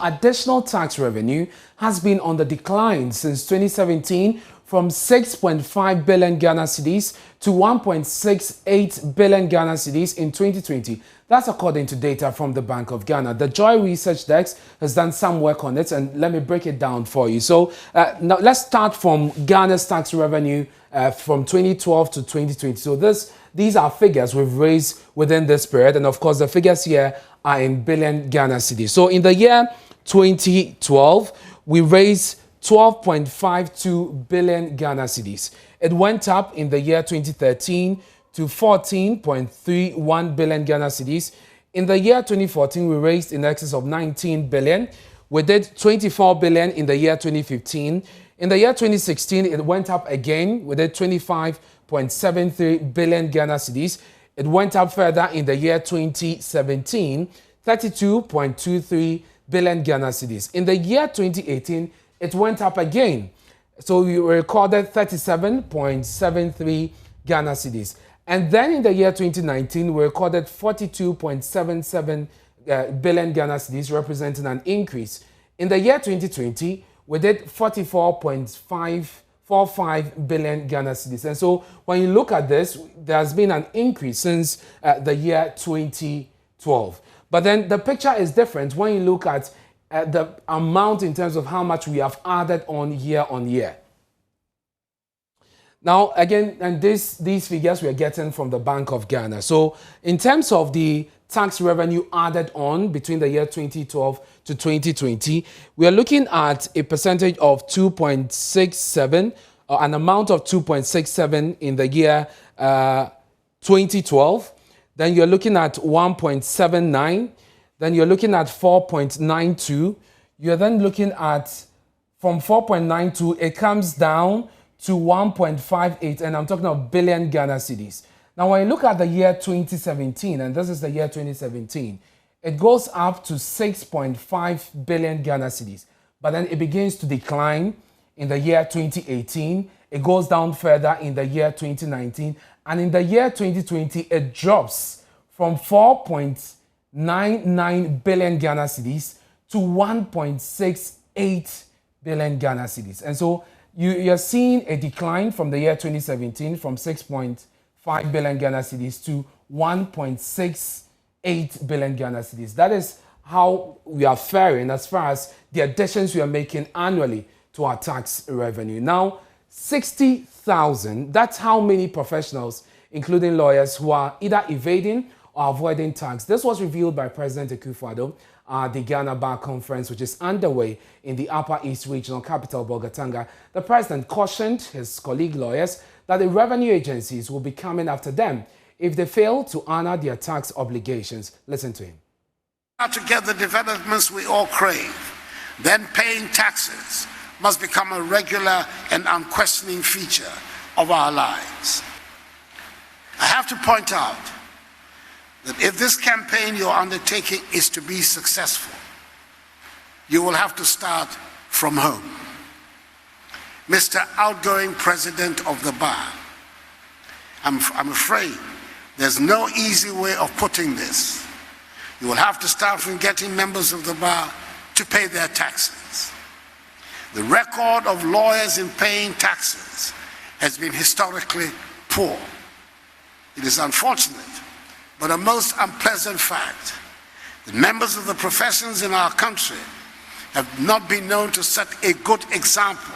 additional tax revenue has been on the decline since 2017 from 6.5 billion Ghana cedis to 1.68 billion Ghana cedis in 2020. That's according to data from the Bank of Ghana. The Joy Research Desk has done some work on it, and let me break it down for you. So now let's start from Ghana's tax revenue from 2012 to 2020. So these are figures we've raised within this period, and of course the figures here are in billion Ghana cedis. So in the year 2012, we raised 12.52 billion Ghana cedis. It went up in the year 2013 to 14.31 billion Ghana cedis. In the year 2014, we raised in excess of 19 billion. We did 24 billion in the year 2015. In the year 2016, it went up again. We did 25.73 billion Ghana cedis. It went up further in the year 2017, 32.23 billion Ghana cedis. In the year 2018, it went up again. So we recorded 37.73 Ghana cedis. And then in the year 2019, we recorded 42.77 billion Ghana cedis, representing an increase. In the year 2020, we did 44.545 billion Ghana cedis. And so when you look at this, there has been an increase since the year 2012. But then the picture is different when you look at the amount in terms of how much we have added on year. Now, again, and these figures we are getting from the Bank of Ghana. So in terms of the tax revenue added on between the year 2012 to 2020, we are looking at a percentage of 2.67, or an amount of 2.67 in the year 2012. Then you're looking at 1.79. Then you're looking at 4.92. You're then looking at, from 4.92, it comes down to 1.58, and I'm talking of billion Ghana cedis. Now, when you look at the year 2017, and this is the year 2017, it goes up to 6.5 billion Ghana cedis. But then it begins to decline in the year 2018. It goes down further in the year 2019. And in the year 2020, it drops from 4.99 billion Ghana cedis to 1.68 billion Ghana cedis. And so you're seeing a decline from the year 2017 from 6.5 billion Ghana cedis to 1.68 billion Ghana cedis. That is how we are faring as far as the additions we are making annually to our tax revenue. Now, 60,000, that's how many professionals, including lawyers, who are either evading or avoiding tax. This was revealed by President Akufo-Addo at the Ghana Bar Conference, which is underway in the Upper East Regional Capital, Bolgatanga. The president cautioned his colleague lawyers that the revenue agencies will be coming after them if they fail to honor their tax obligations. Listen to him. To get the developments we all crave, then paying taxes must become a regular and unquestioning feature of our lives. I have to point out that if this campaign you're undertaking is to be successful, you will have to start from home. Mr. Outgoing President of the Bar, I'm afraid there's no easy way of putting this. You will have to start from getting members of the bar to pay their taxes. The record of lawyers in paying taxes has been historically poor. It is unfortunate, but a most unpleasant fact that members of the professions in our country have not been known to set a good example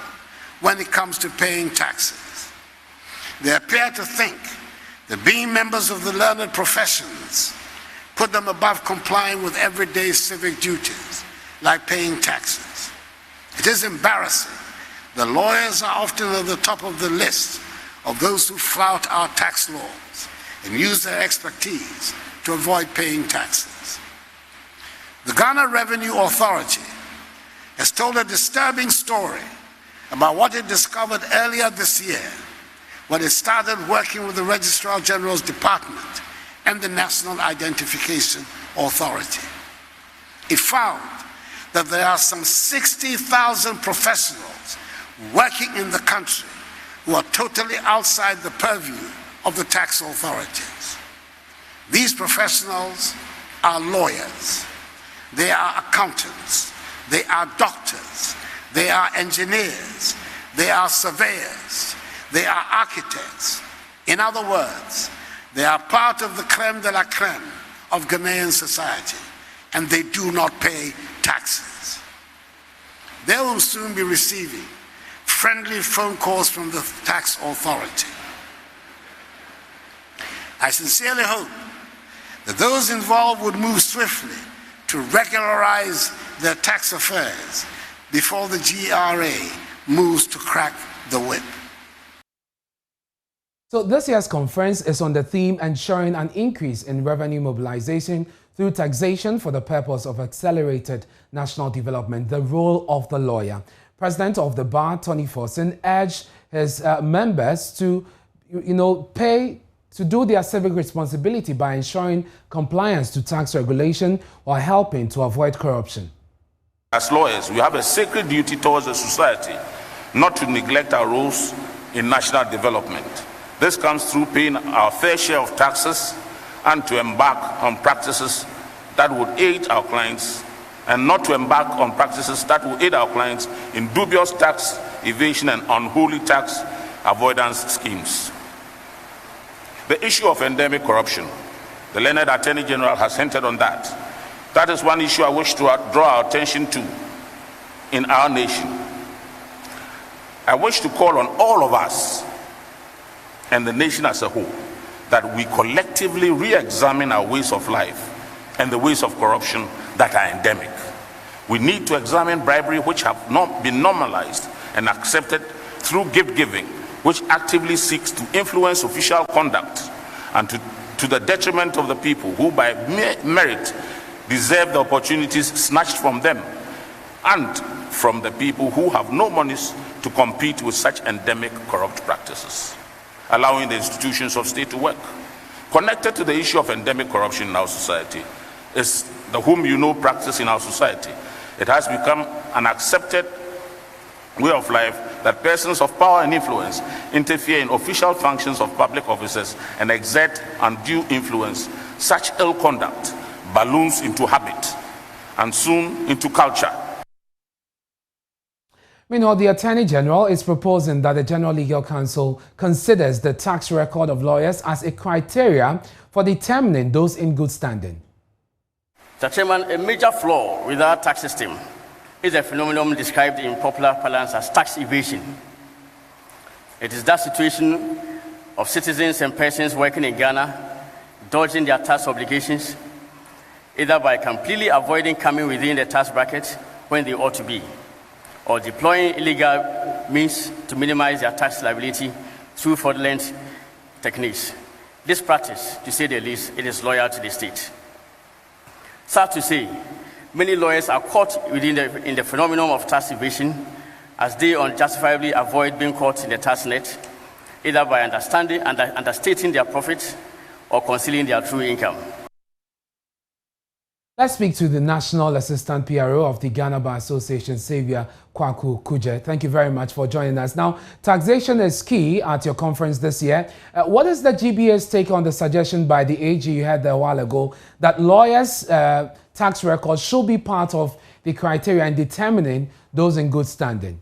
when it comes to paying taxes. They appear to think that being members of the learned professions put them above complying with everyday civic duties, like paying taxes. It is embarrassing. The lawyers are often at the top of the list of those who flout our tax laws and use their expertise to avoid paying taxes. The Ghana Revenue Authority has told a disturbing story about what it discovered earlier this year when it started working with the Registrar General's Department and the National Identification Authority. It found that there are some 60,000 professionals working in the country who are totally outside the purview of the tax authorities. These professionals are lawyers, they are accountants, They are doctors. They are engineers. They are surveyors. They are architects. In other words, they are part of the creme de la creme of Ghanaian society, and they do not pay taxes. They will soon be receiving friendly phone calls from the tax authority. I sincerely hope that those involved would move swiftly to regularize their tax affairs before the GRA moves to crack the whip. So this year's conference is on the theme ensuring an increase in revenue mobilization through taxation for the purpose of accelerated national development, the role of the lawyer. President of the Bar, Tony Forson, urged his members to, to do their civic responsibility by ensuring compliance to tax regulation while helping to avoid corruption. As lawyers, we have a sacred duty towards the society not to neglect our roles in national development. This comes through paying our fair share of taxes and to embark on practices that would aid our clients, and not to embark on practices that will aid our clients in dubious tax evasion and unholy tax avoidance schemes. The issue of endemic corruption, the learned Attorney General has hinted on that. That is one issue I wish to draw our attention to in our nation. I wish to call on all of us and the nation as a whole that we collectively re-examine our ways of life and the ways of corruption that are endemic. We need to examine bribery, which have not been normalized and accepted, through gift giving, which actively seeks to influence official conduct and to the detriment of the people who by merit deserve the opportunities snatched from them, and from the people who have no monies to compete with such endemic corrupt practices, allowing the institutions of state to work. Connected to the issue of endemic corruption in our society is the whom you know practice in our society. It has become an accepted way of life that persons of power and influence interfere in official functions of public offices and exert undue influence. Such ill conduct balloons into habit and soon into culture. Meanwhile, the Attorney General is proposing that the General Legal Council considers the tax record of lawyers as a criteria for determining those in good standing. Mr. Chairman, a major flaw with our tax system is a phenomenon described in popular parlance as tax evasion. It is that situation of citizens and persons working in Ghana dodging their tax obligations, either by completely avoiding coming within the tax bracket when they ought to be, or deploying illegal means to minimize their tax liability through fraudulent techniques. This practice, to say the least, it is loyal to the state. Sad to say, many lawyers are caught in the phenomenon of tax evasion as they unjustifiably avoid being caught in the tax net, either by understating their profits or concealing their true income. Let's speak to the National Assistant PRO of the Ghana Bar Association, Xavier Kwaku Kuje. Thank you very much for joining us. Now, taxation is key at your conference this year. What is the GBA's take on the suggestion by the AG you had a while ago that lawyers' tax records should be part of the criteria in determining those in good standing?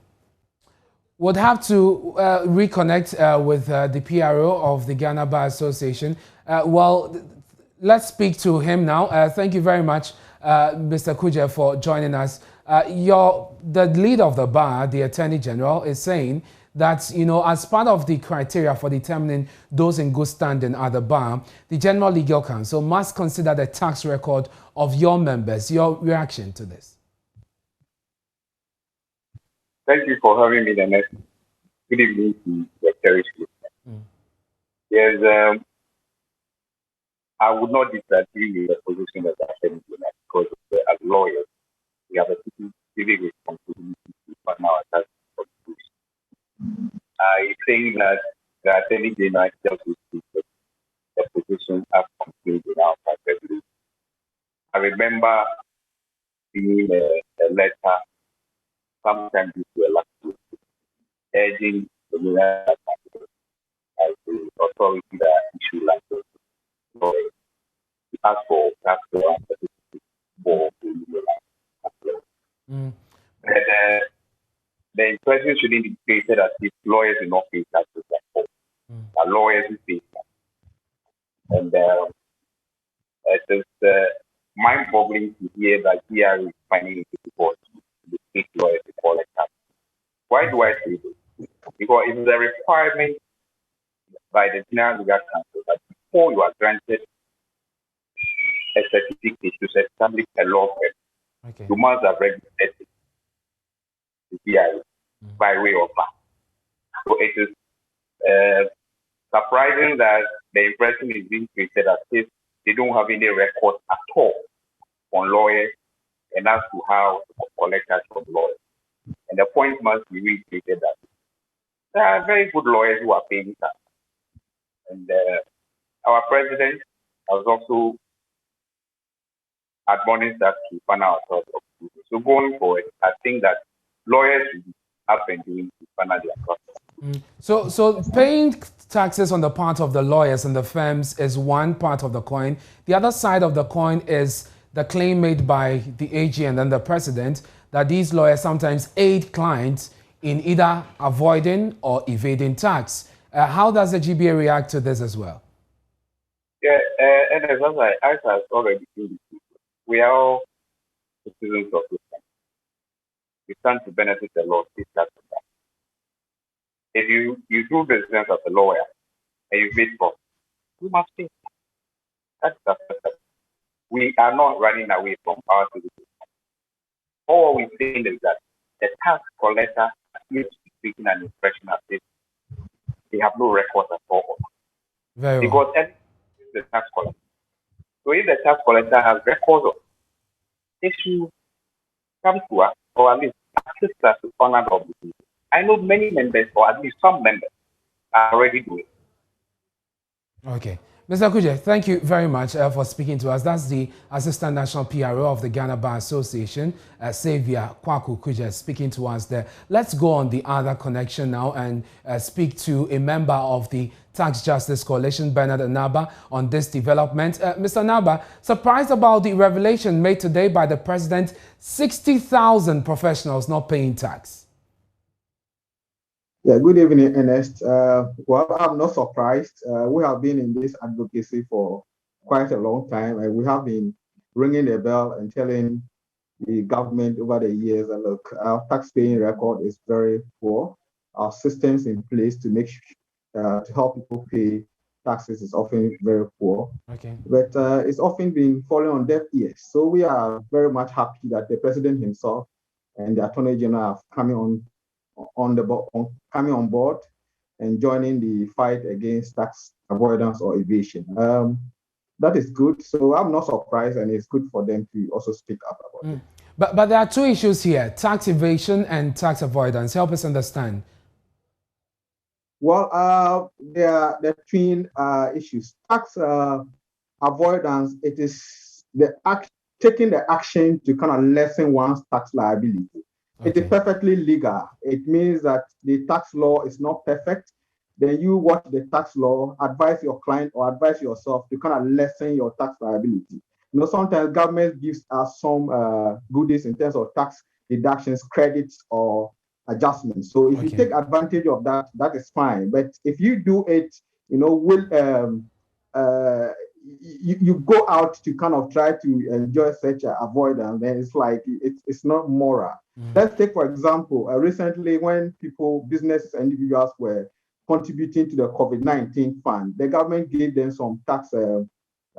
Would have to reconnect with the PRO of the Ghana Bar Association. Let's speak to him now. Thank you very much, Mr. Kuje, for joining us. The leader of the bar, the Attorney General, is saying that, as part of the criteria for determining those in good standing at the bar, the General Legal Council must consider the tax record of your members. Your reaction to this? Thank you for having me, Dennis. Good evening to your cherished listeners. Yes, I would not disagree with the position of the Attorney General because as lawyers, we have a civic responsibility to fund our tax contributions. I think that the Attorney General just repeated the position as contained in our tax regulation. I remember seeing a letter sometime before last week urging the United States as the authority that issue license ask for tax for president shouldn't be treated as if lawyers do not pay taxes at all. But lawyers who pay taxes. And it is mind-boggling to hear that GRA is finding it difficult to state lawyers to collect taxes. Why do I say this? Because it is a requirement by the General Legal Council that before you are granted a certificate to establish a law firm, you must have registered the GRA by way of that. So it is surprising that the impression is being created as if they don't have any records at all on lawyers and as to how to collect tax from lawyers. And the point must be reiterated that there are very good lawyers who are paying tax. And our president has also admonished us to find ourselves of duty. So going forward, I think that lawyers should be up and doing to find out their process. So paying taxes on the part of the lawyers and the firms is one part of the coin. The other side of the coin is the claim made by the AG and then the president that these lawyers sometimes aid clients in either avoiding or evading tax. How does the GBA react to this as well? Yeah, and as I already said, we are all citizens of this country. We stand to benefit the law. If you do business as a lawyer and you pay for, you must pay. That's acceptable. We are not running away from our citizens. All we're saying is that the tax collector needs to be taking an impression as if they have no records at all. Very because well. The tax collector. So if the tax collector has records of issues, come to us or at least assist us to honor the obligation. I know many members, or at least some members, are already doing it. Okay. Mr. Kuje, thank you very much for speaking to us. That's the Assistant National PRO of the Ghana Bar Association, Xavier Kwaku Kuje, speaking to us there. Let's go on the other connection now and speak to a member of the Tax Justice Coalition, Bernard Anaba, on this development. Mr. Anaba, surprised about the revelation made today by the president, 60,000 professionals not paying tax. Yeah, good evening, Ernest. Well, I'm not surprised. We have been in this advocacy for quite a long time, and we have been ringing the bell and telling the government over the years that, look, our tax-paying record is very poor. Our systems in place to make to help people pay taxes is often very poor. Okay. But it's often been falling on deaf ears. So we are very much happy that the president himself and the Attorney General have coming on board and joining the fight against tax avoidance or evasion. That is good. So I'm not surprised, and it's good for them to also speak up about it. But there are two issues here: tax evasion and tax avoidance. Help us understand. Well, there are twin issues. Tax avoidance, it is taking the action to kind of lessen one's tax liability. Okay. It is perfectly legal. It means that the tax law is not perfect. Then you watch the tax law, advise your client or advise yourself to kind of lessen your tax liability. You know, sometimes government gives us some goodies in terms of tax deductions, credits, or adjustments. So if you take advantage of that, that is fine. But if you do it, you know, you go out to kind of try to enjoy such avoidance, then it's like it's not moral. Let's take, for example, recently when businesses and individuals were contributing to the COVID-19 fund, the government gave them some tax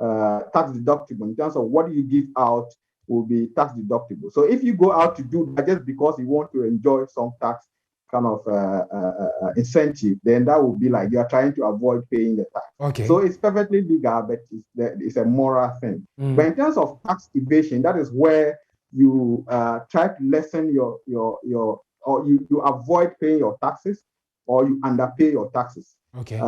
deductible in terms of what you give out will be tax deductible. So if you go out to do that just because you want to enjoy some tax kind of incentive, then that would be like you are trying to avoid paying the tax. Okay. So it's perfectly legal, but it's a moral thing. But in terms of tax evasion, that is where you try to lessen or you avoid paying your taxes, or you underpay your taxes. Okay.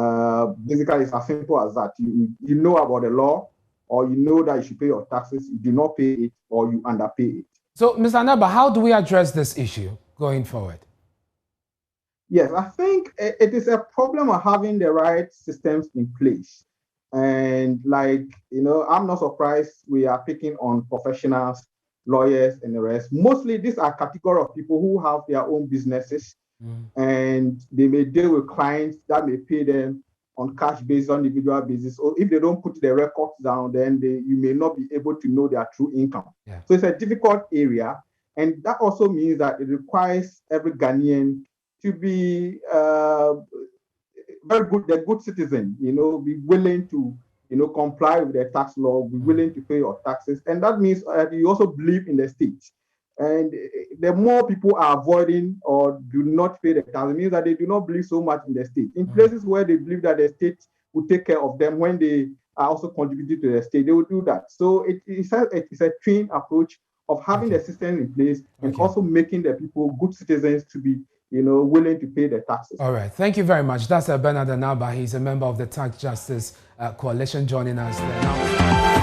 Basically, it's as simple as that. You know about the law, or you know that you should pay your taxes, you do not pay it, or you underpay it. So, Mr. Anaba, how do we address this issue going forward? Yes, I think it is a problem of having the right systems in place. And like, you know, I'm not surprised we are picking on professionals, lawyers, and the rest. Mostly these are category of people who have their own businesses and they may deal with clients that may pay them on cash basis, on individual basis, or if they don't put their records down, then you may not be able to know their true income. Yeah. So it's a difficult area, and that also means that it requires every Ghanaian to be very good, a good citizen, be willing to, comply with the tax law, be willing to pay your taxes. And that means you also believe in the state. And the more people are avoiding or do not pay the tax, it means that they do not believe so much in the state. In places where they believe that the state will take care of them when they are also contributing to the state, they will do that. So it's a twin approach of having the system in place and also making the people good citizens to be willing to pay the taxes. All right. Thank you very much. That's Bernard Anaba. He's a member of the Tax Justice Coalition joining us there now.